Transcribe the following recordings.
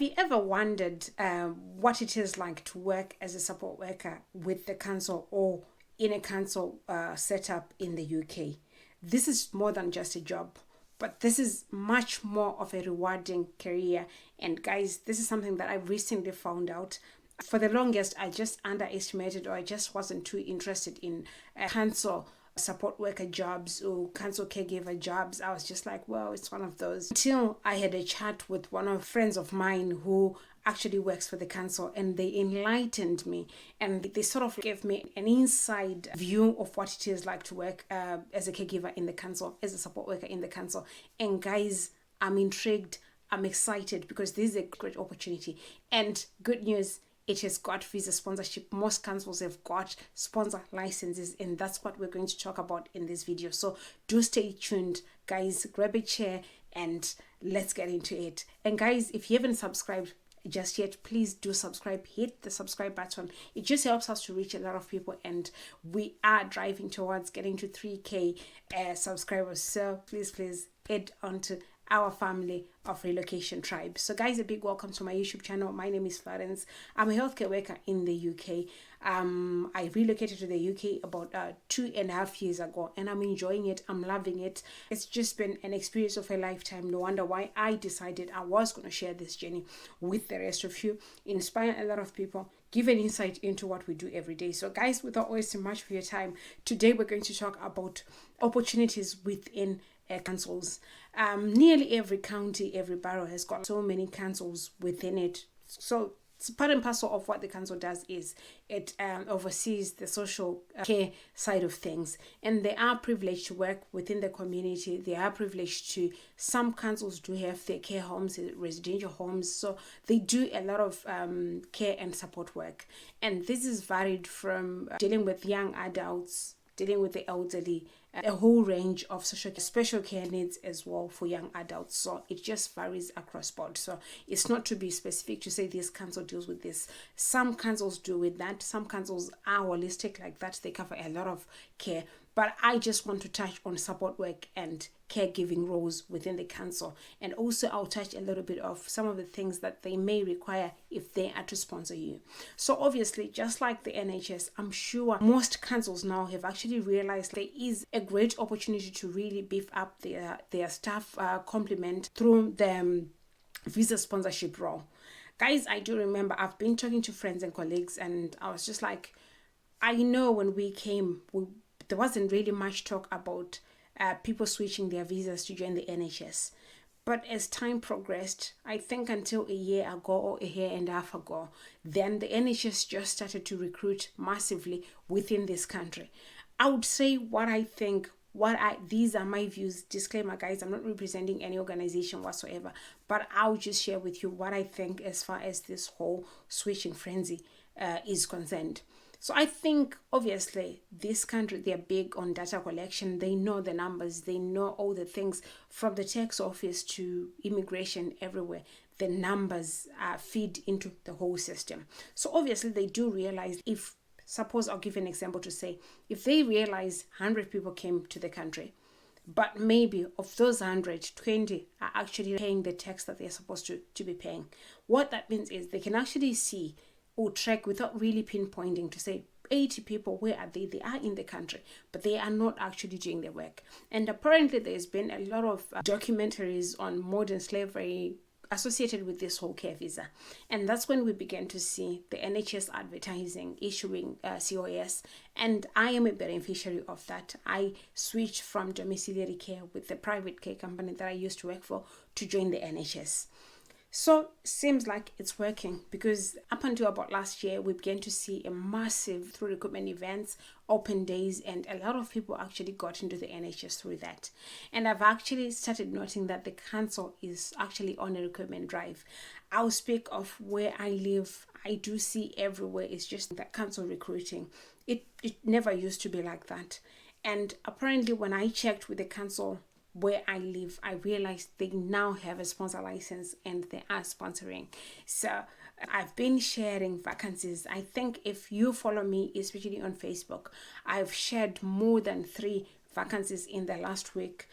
Have you ever wondered what it is like to work as a support worker with the council or in a council setup in the UK? This is more than just a job, but this is much more of a rewarding career. And guys, this is something that I recently found out. For the longest, I just underestimated, or I just wasn't too interested in council support worker jobs or council caregiver jobs. I was just like, well, it's one of those. Until I had a chat with one of friends of mine who actually works for the council, and they enlightened me, and they sort of gave me an inside view of what it is like to work as a caregiver in the council, as a support worker in the council. And guys, I'm intrigued, I'm excited, because this is a great opportunity. And good news, it has got visa sponsorship. Most councils have got sponsor licenses, and that's what we're going to talk about in this video. So do stay tuned, guys. Grab a chair and let's get into it. And guys, if you haven't subscribed just yet, please do subscribe. Hit the subscribe button. It just helps us to reach a lot of people, and we are driving towards getting to 3k subscribers. So please head on to our family of Relocation Tribe. So guys, a big welcome to my YouTube channel. My name is Florence. I'm a healthcare worker in the UK. I relocated to the UK about 2.5 years ago, and I'm enjoying it. I'm loving it. It's just been an experience of a lifetime. No wonder why I decided I was going to share this journey with the rest of you, inspire a lot of people, give an insight into what we do every day. So guys, without wasting much of your time, today we're going to talk about opportunities within councils. Nearly every county, every borough has got so many councils within it. So it's part and parcel of what the council does is it oversees the social care side of things, and they are privileged to work within the community. They are privileged to, some councils do have their care homes, residential homes, so they do a lot of care and support work. And this is varied from dealing with young adults, dealing with the elderly, a whole range of special care needs as well for young adults. So it just varies across board. So it's not to be specific to say this council deals with this. Some councils do with that. Some councils are holistic like that. They cover a lot of care. But I just want to touch on support work and caregiving roles within the council. And also I'll touch a little bit of some of the things that they may require if they are to sponsor you. So obviously, just like the NHS, I'm sure most councils now have actually realized there is a great opportunity to really beef up their staff complement through the visa sponsorship role. Guys, I do remember I've been talking to friends and colleagues, and I was just like, I know when we came, there wasn't really much talk about people switching their visas to join the NHS. But as time progressed, I think until a year ago or a year and a half ago, then the NHS just started to recruit massively within this country. I would say what I think, these are my views. Disclaimer, guys, I'm not representing any organization whatsoever, but I'll just share with you what I think as far as this whole switching frenzy is concerned. So I think, obviously, this country, they're big on data collection. They know the numbers. They know all the things from the tax office to immigration everywhere. The numbers feed into the whole system. So obviously, they do realize, if, suppose I'll give an example to say, if they realize 100 people came to the country, but maybe of those 100, 20 are actually paying the tax that they're supposed to be paying. What that means is they can actually see or track without really pinpointing to say 80 people, where are they? They are in the country, but they are not actually doing their work. And apparently there's been a lot of documentaries on modern slavery associated with this whole care visa. And that's when we began to see the NHS advertising, issuing COS. And I am a beneficiary of that. I switched from domiciliary care with the private care company that I used to work for to join the NHS. So seems like it's working, because up until about last year, we began to see a massive, through recruitment events, open days, and a lot of people actually got into the NHS through that. And I've actually started noting that the council is actually on a recruitment drive. I'll speak of where I live. I do see everywhere it's just that council recruiting. It never used to be like that. And apparently when I checked with the council where I live, I realized they now have a sponsor license and they are sponsoring. So I've been sharing vacancies. I think if you follow me, especially on Facebook, I've shared more than 3 vacancies in the last week,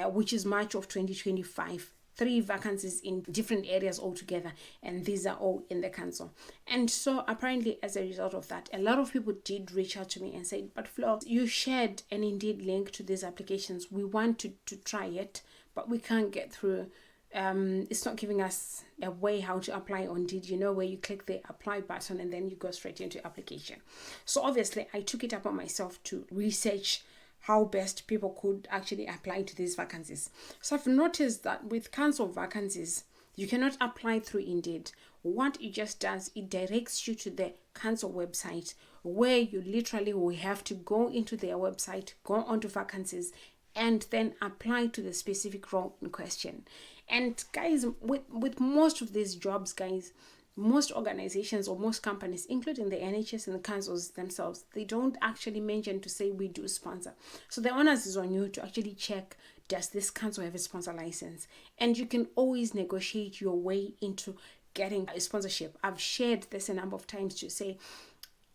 which is March of 2025. 3 vacancies in different areas altogether, and these are all in the council. And so apparently, as a result of that, a lot of people did reach out to me and say, but Flo, you shared an Indeed link to these applications. We want to try it, but we can't get through. It's not giving us a way how to apply on Indeed, where you click the apply button and then you go straight into application. So obviously I took it upon myself to research how best people could actually apply to these vacancies. So I've noticed that with council vacancies, you cannot apply through Indeed. What it just does, it directs you to the council website, where you literally will have to go into their website, go onto vacancies, and then apply to the specific role in question. And guys, with most of these jobs, guys, most organizations or most companies, including the NHS and the councils themselves, they don't actually mention to say we do sponsor. So the onus is on you to actually check, does this council have a sponsor license? And you can always negotiate your way into getting a sponsorship. I've shared this a number of times to say,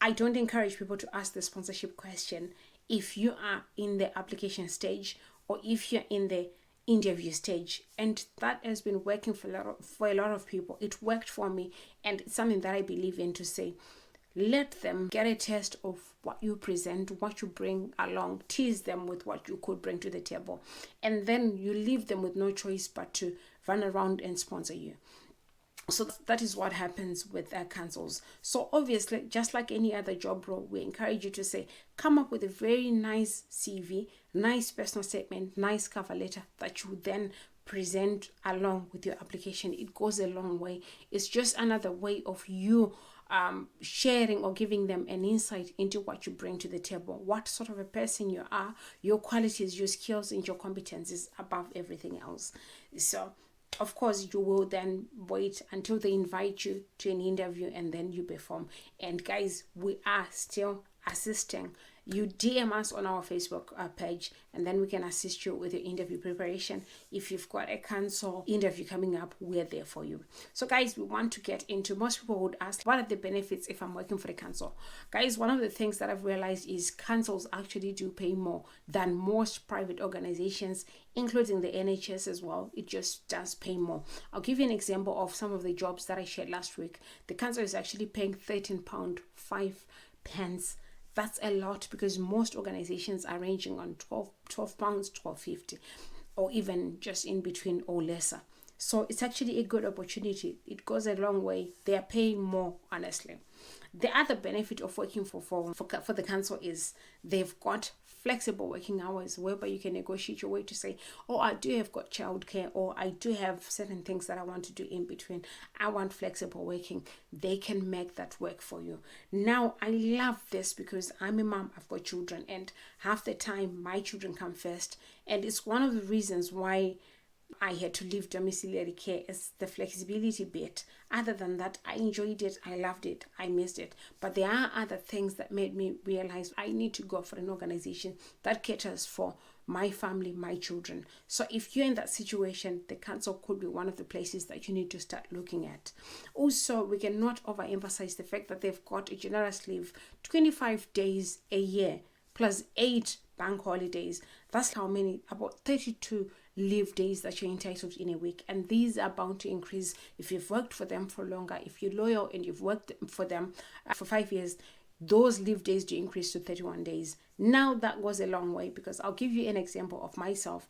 I don't encourage people to ask the sponsorship question if you are in the application stage or if you're in the interview stage. And that has been working for a lot of people. It worked for me, and it's something that I believe in, to say, let them get a taste of what you present, what you bring along, tease them with what you could bring to the table, and then you leave them with no choice but to run around and sponsor you. So that is what happens with councils. So obviously, just like any other job role, we encourage you to say, come up with a very nice CV, nice personal statement, nice cover letter that you then present along with your application. It goes a long way. It's just another way of you sharing or giving them an insight into what you bring to the table, what sort of a person you are, your qualities, your skills, and your competencies above everything else. So of course, you will then wait until they invite you to an interview and then you perform. And guys, we are still assisting. You DM us on our Facebook page, and then we can assist you with your interview preparation. If you've got a council interview coming up, we're there for you. So guys, we want to get into, most people would ask, what are the benefits if I'm working for the council? Guys, one of the things that I've realized is councils actually do pay more than most private organizations, including the NHS as well. It just does pay more. I'll give you an example of some of the jobs that I shared last week. The council is actually paying £13.05. That's a lot, because most organizations are ranging on £12, £12.50, or even just in between or lesser. So it's actually a good opportunity. It goes a long way. They are paying more, honestly. The other benefit of working for the council is they've got flexible working hours, whereby you can negotiate your way to say, oh, I do have got childcare, or I do have certain things that I want to do in between. I want flexible working. They can make that work for you. Now, I love this because I'm a mom, I've got children, and half the time my children come first. And it's one of the reasons why I had to leave domiciliary care, is the flexibility bit. Other than that, I enjoyed it, I loved it, I missed it. But there are other things that made me realize I need to go for an organization that caters for my family, my children. So if you're in that situation, the council could be one of the places that you need to start looking at. Also, we cannot overemphasize the fact that they've got a generous leave, 25 days a year, plus 8 bank holidays. That's how many? About 32 leave days that you're entitled in a week, and these are bound to increase if you've worked for them for longer. If you're loyal and you've worked for them for 5 years, those leave days do increase to 31 days. Now that goes a long way, because I'll give you an example of myself.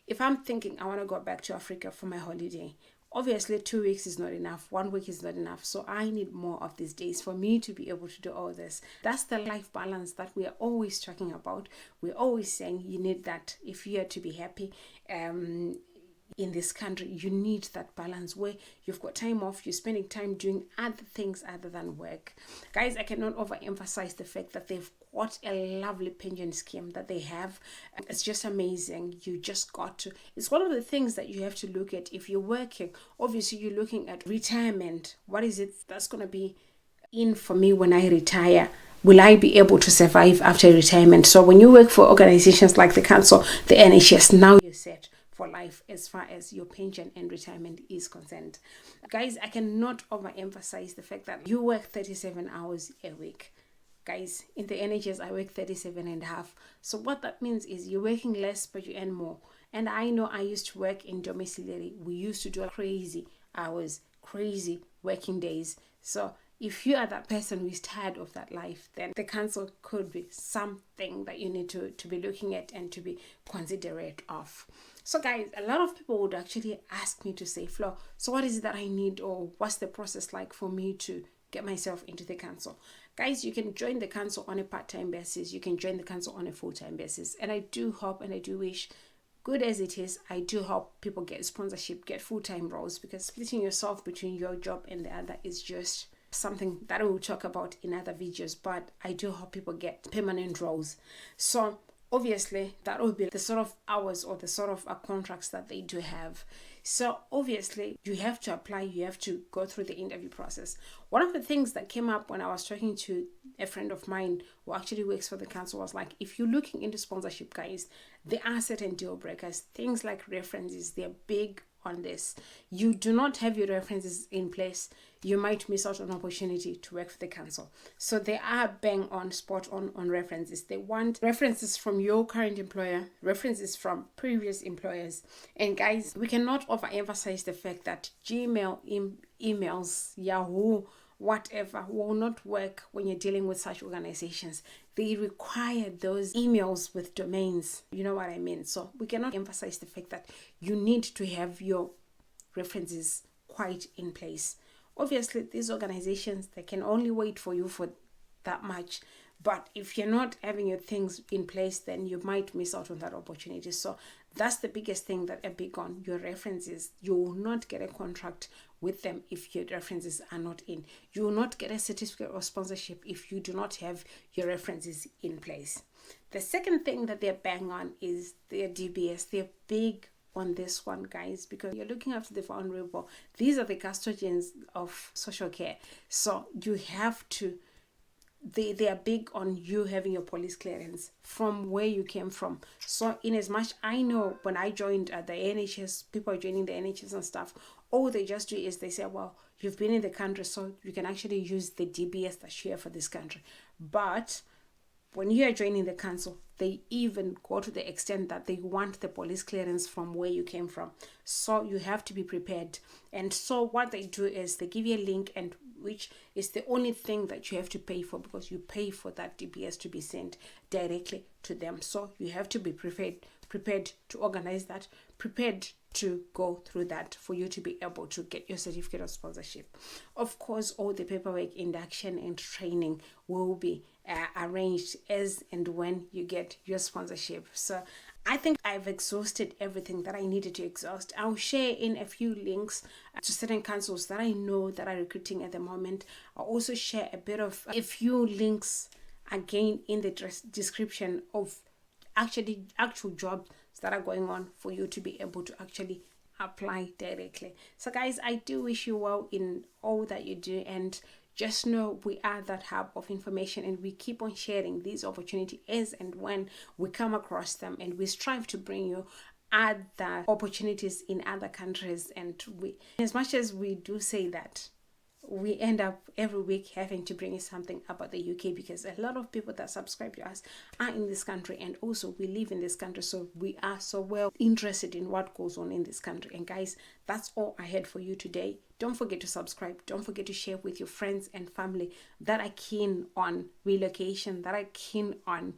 If I'm thinking I want to go back to Africa for my holiday, obviously 2 weeks is not enough, 1 week is not enough. So I need more of these days for me to be able to do all this. That's the life balance that we are always talking about. We're always saying you need that if you are to be happy in this country. You need that balance where you've got time off, you're spending time doing other things other than work. Guys, I cannot overemphasize the fact that they've got a lovely pension scheme that they have. It's just amazing. You just got to, it's one of the things that you have to look at if you're working. Obviously, you're looking at retirement. What is it that's going to be in for me when I retire? Will I be able to survive after retirement? So when you work for organizations like the council, the NHS, now you're set for life as far as your pension and retirement is concerned. Guys, I cannot overemphasize the fact that you work 37 hours a week. Guys, in the NHS, I work 37 and a half. So what that means is you're working less, but you earn more. And I know I used to work in domiciliary. We used to do crazy hours, crazy working days. So if you are that person who is tired of that life, then the council could be something that you need to be looking at and to be considerate of. So guys, a lot of people would actually ask me to say, Flo, so what is it that I need, or what's the process like for me to get myself into the council? Guys, you can join the council on a part-time basis. You can join the council on a full-time basis. And I do hope and I do wish, good as it is, I do hope people get sponsorship, get full-time roles, because splitting yourself between your job and the other is just something that we'll talk about in other videos. But I do hope people get permanent roles. So obviously that will be the sort of hours or the sort of contracts that they do have. So obviously you have to apply, you have to go through the interview process. One of the things that came up when I was talking to a friend of mine who actually works for the council was like, if you're looking into sponsorship, guys, there are certain deal breakers. Things like references, they're big on this. You do not have your references in place, you might miss out on opportunity to work for the council. So they are bang on, spot on references. They want references from your current employer, references from previous employers. And guys, we cannot overemphasize the fact that Gmail, emails, Yahoo, whatever will not work when you're dealing with such organizations. They require those emails with domains. You know what I mean? So we cannot emphasize the fact that you need to have your references quite in place. Obviously, these organizations, they can only wait for you for that much. But if you're not having your things in place, then you might miss out on that opportunity. So that's the biggest thing that I big on, your references. You will not get a contract with them if your references are not in. You will not get a certificate of sponsorship if you do not have your references in place. The second thing that they're bang on is their DBS. They're big on this one, guys, because you're looking after the vulnerable. These are the custodians of social care. So you have to, they are big on you having your police clearance from where you came from. So in as much, I know when I joined the NHS, people are joining the NHS and stuff, all they just do is they say, well, you've been in the country, so you can actually use the DBS that's here for this country. But when you are joining the council, they even go to the extent that they want the police clearance from where you came from. So you have to be prepared. And so what they do is they give you a link, and which is the only thing that you have to pay for, because you pay for that DBS to be sent directly to them. So you have to be prepared to organize that, prepared to go through that for you to be able to get your certificate of sponsorship. Of course, all the paperwork, induction and training will be arranged as and when you get your sponsorship. So I think I've exhausted everything that I needed to exhaust. I'll share in a few links to certain councils that I know that are recruiting at the moment. I'll also share a few links again in the description of actual jobs that are going on for you to be able to actually apply directly. So guys, I do wish you well in all that you do, and just know we are that hub of information, and we keep on sharing these opportunities as and when we come across them, and we strive to bring you other opportunities in other countries. And we, as much as we do say that, we end up every week having to bring you something about the UK, because a lot of people that subscribe to us are in this country, and also we live in this country, so we are so well interested in what goes on in this country. And guys, that's all I had for you today. Don't forget to subscribe. Don't forget to share with your friends and family that are keen on relocation, that are keen on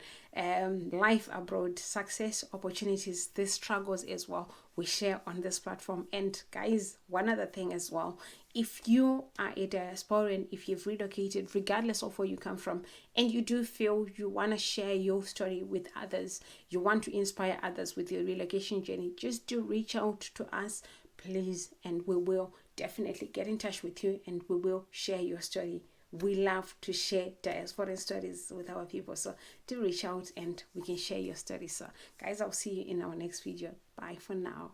life abroad, success, opportunities, the struggles as well. We share on this platform. And guys, one other thing as well, if you are a diasporan, if you've relocated, regardless of where you come from, and you do feel you want to share your story with others, you want to inspire others with your relocation journey, just do reach out to us, please, and we will definitely get in touch with you, and we will share your story. We love to share diaspora stories with our people, so do reach out and we can share your story. So guys, I'll see you in our next video. Bye for now.